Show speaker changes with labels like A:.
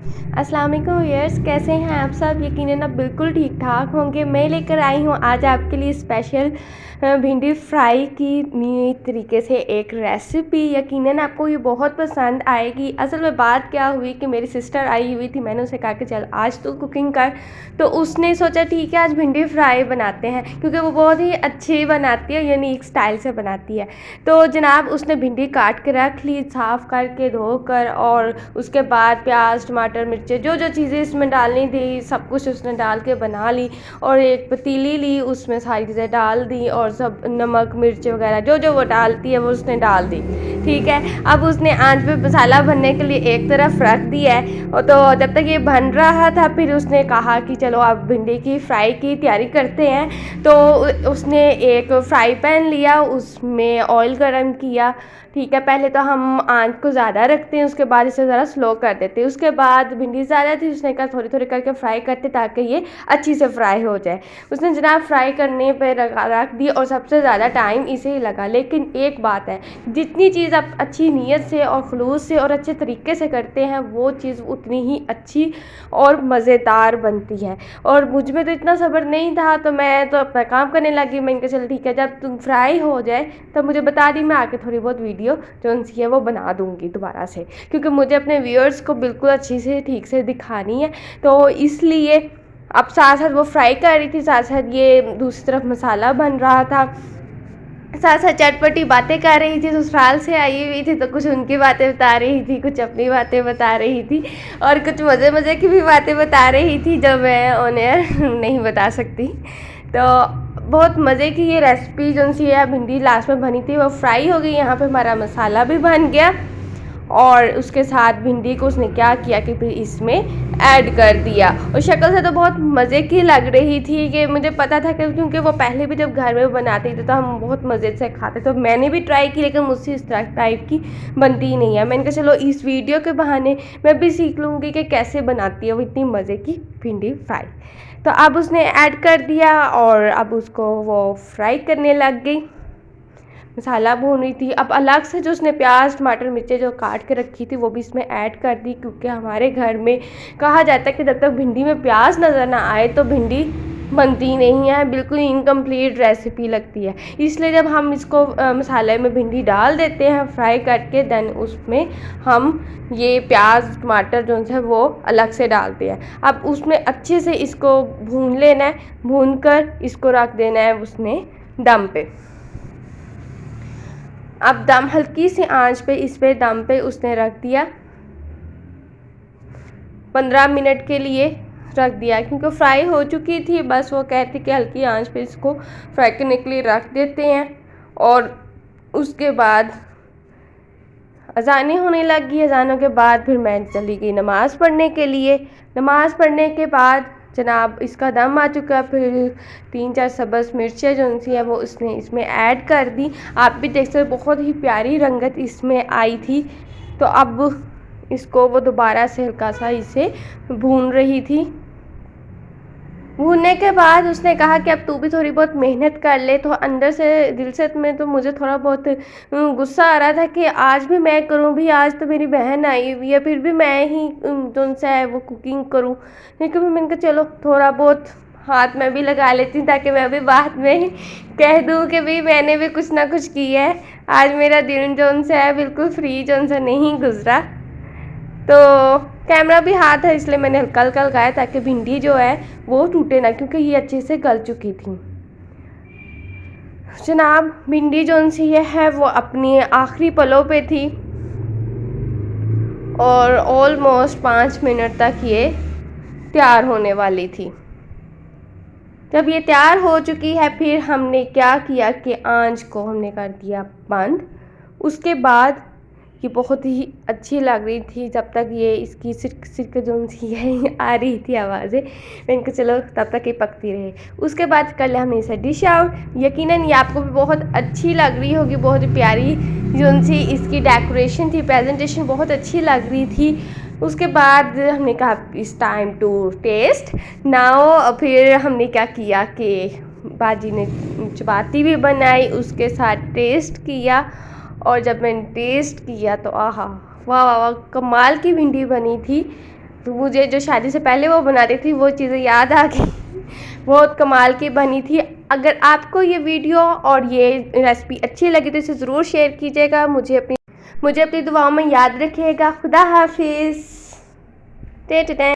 A: अस्सलाम वालेकुम व्यूअर्स, कैसे हैं आप सब। यकीनन आप बिल्कुल ठीक ठाक होंगे। मैं लेकर आई हूँ आज आपके लिए स्पेशल भिंडी फ्राई की नई तरीके से एक रेसिपी। यकीनन आपको ये बहुत पसंद आएगी। असल में बात क्या हुई कि मेरी सिस्टर आई हुई थी, मैंने उसे कहा कि चल आज तो कुकिंग कर, तो उसने सोचा ठीक है आज भिंडी फ्राई बनाते हैं, क्योंकि वो बहुत ही अच्छी बनाती है, यूनिक स्टाइल से बनाती है। तो जनाब उसने भिंडी काट के रख ली, साफ़ करके धोकर, और उसके बाद प्याज टमाटर मिर्चें जो जो चीज़ें इसमें डालनी थी सब कुछ उसने डाल के बना ली। और एक पतीली ली, उसमें सारी चीज़ें डाल दी और सब नमक मिर्च वगैरह जो जो वो डालती है वो उसने डाल दी। ठीक है, अब उसने आंच पे मसाला भरने के लिए एक तरफ रख दिया है। और तो जब तक ये बन रहा था फिर उसने कहा कि चलो अब भिंडी की फ्राई की तैयारी करते हैं। तो उसने एक फ्राई पैन लिया, उसमें ऑयल गरम किया। ठीक है, पहले तो हम आंच को ज़्यादा रखते हैं, उसके बाद इसे ज़रा स्लो कर देते हैं। उसके बाद भिंडी ज़्यादा थी, उसने कहा थोड़ी थोड़ी करके फ्राई करते ताकि ये अच्छी से फ्राई हो जाए। उसने जनाब फ्राई करने पे रख दी और सबसे ज़्यादा टाइम इसे ही लगा। लेकिन एक बात है, जितनी चीज़ आप अच्छी नीयत से और खलूस से और अच्छे तरीके से करते हैं वो चीज़ उतनी ही अच्छी और मज़ेदार बनती है। और मुझ में तो इतना सब्र नहीं था, तो मैं तो अपना काम करने लगी। मैंने कहा चलो ठीक है, जब तुम फ्राई हो जाए तब मुझे बता दी, मैं आके थोड़ी बहुत वीडियो जो उनसी है वो बना दूंगी दोबारा से, क्योंकि मुझे अपने व्यूअर्स को बिल्कुल अच्छी से ठीक से दिखानी है। तो इसलिए अब साथ साथ वो फ्राई कर रही थी, साथ साथ ये दूसरी तरफ मसाला बन रहा था, साथ साथ चटपटी बातें कर रही थी। ससुराल से आई हुई थी तो कुछ उनकी बातें बता रही थी, कुछ अपनी बातें बता रही थी, और कुछ मज़े मज़े की भी बातें बता रही थी जो मैं ऑन एयर नहीं बता सकती। तो बहुत मज़े की ये रेसिपी जो सी है भिंडी लास्ट में बनी थी वो फ्राई हो गई। यहाँ पे हमारा मसाला भी बन गया और उसके साथ भिंडी को उसने क्या किया कि फिर इसमें ऐड कर दिया। और शक्ल से तो बहुत मज़े की लग रही थी, कि मुझे पता था कि क्योंकि वो पहले भी जब घर में बनाती थी तो हम बहुत मज़े से खाते, तो मैंने भी ट्राई की, लेकिन मुझसे इस तरह टाइप की बनती ही नहीं है। मैंने कहा चलो इस वीडियो के बहाने मैं भी सीख लूँगी कि कैसे बनाती है वो इतनी मज़े की भिंडी फ्राई। तो अब उसने ऐड कर दिया और अब उसको वो फ्राई करने लग गई, मसाला भून रही थी। अब अलग से जो उसने प्याज टमाटर मिर्चें जो काट के रखी थी वो भी इसमें ऐड कर दी, क्योंकि हमारे घर में कहा जाता है कि जब तक भिंडी में प्याज नज़र ना आए तो भिंडी बनती नहीं है, बिल्कुल इनकम्प्लीट रेसिपी लगती है। इसलिए जब हम इसको मसाले में भिंडी डाल देते हैं फ्राई करके, देन उसमें हम ये प्याज टमाटर जो है वो अलग से डालते हैं। अब उसमें अच्छे से इसको भून लेना है, भून कर इसको रख देना है उसने दम पे। अब दम हल्की सी आंच पे इस पे दम पे उसने रख दिया, 15 मिनट के लिए रख दिया, क्योंकि फ्राई हो चुकी थी। बस वो कहती कि हल्की आंच पे इसको फ्राई करने के लिए रख देते हैं। और उसके बाद अजानें होने लगी। अजानों के बाद फिर मैं चली गई नमाज़ पढ़ने के लिए। नमाज़ पढ़ने के बाद जनाब इसका दम आ चुका। फिर 3-4 सब्ज़ मिर्चें जो सी है वो उसने इसमें ऐड कर दी। आप भी देख सकते, बहुत ही प्यारी रंगत इसमें आई थी। तो अब इसको वो दोबारा से हल्का सा इसे भून रही थी। भूनने के बाद उसने कहा कि अब तू भी थोड़ी बहुत मेहनत कर ले। तो अंदर से दिल से में तो मुझे थोड़ा बहुत गुस्सा आ रहा था कि आज भी मैं करूं भी, आज तो मेरी बहन आई हुई है फिर भी मैं ही जो है वो कुकिंग करूं। लेकिन मैंने कहा चलो थोड़ा बहुत हाथ में भी लगा लेती हूँ, ताकि मैं भी बाद में कह दूँ कि भाई मैंने भी कुछ ना कुछ किया है। आज मेरा दिन जो है बिल्कुल फ्री जो नहीं गुजरा। तो कैमरा भी हाथ है इसलिए मैंने हल्का हल्का लगाया ताकि भिंडी जो है वो टूटे ना, क्योंकि ये अच्छे से गल चुकी थी। जनाब भिंडी जो सी है वो अपनी आखिरी पलों पे थी और ऑलमोस्ट 5 मिनट तक ये तैयार होने वाली थी। जब ये तैयार हो चुकी है फिर हमने क्या किया कि आंच को हमने कर दिया बंद। उसके बाद ये बहुत ही अच्छी लग रही थी जब तक ये इसकी सिरक जो सी है आ रही थी आवाज़ें। मैंने कहा चलो तब तक ये पकती रहे। उसके बाद कर लिया हमने इसे डिश आउट। यकीनन ये आपको भी बहुत अच्छी लग रही होगी, बहुत ही प्यारी जो सी इसकी डेकोरेशन थी, प्रेजेंटेशन बहुत अच्छी लग रही थी। उसके बाद हमने कहा इस टाइम टू टेस्ट नाउ। फिर हमने क्या किया कि बाजी ने चपाती भी बनाई, उसके साथ टेस्ट किया। और जब मैंने टेस्ट किया तो आहा वाह वाह वाह, कमाल की भिंडी बनी थी। तो मुझे जो शादी से पहले वो बनाती थी वो चीज़ें याद आ गई। बहुत कमाल की बनी थी। अगर आपको ये वीडियो और ये रेसिपी अच्छी लगी तो इसे ज़रूर शेयर कीजिएगा। मुझे अपनी दुआओं में याद रखिएगा। खुदा हाफिज़।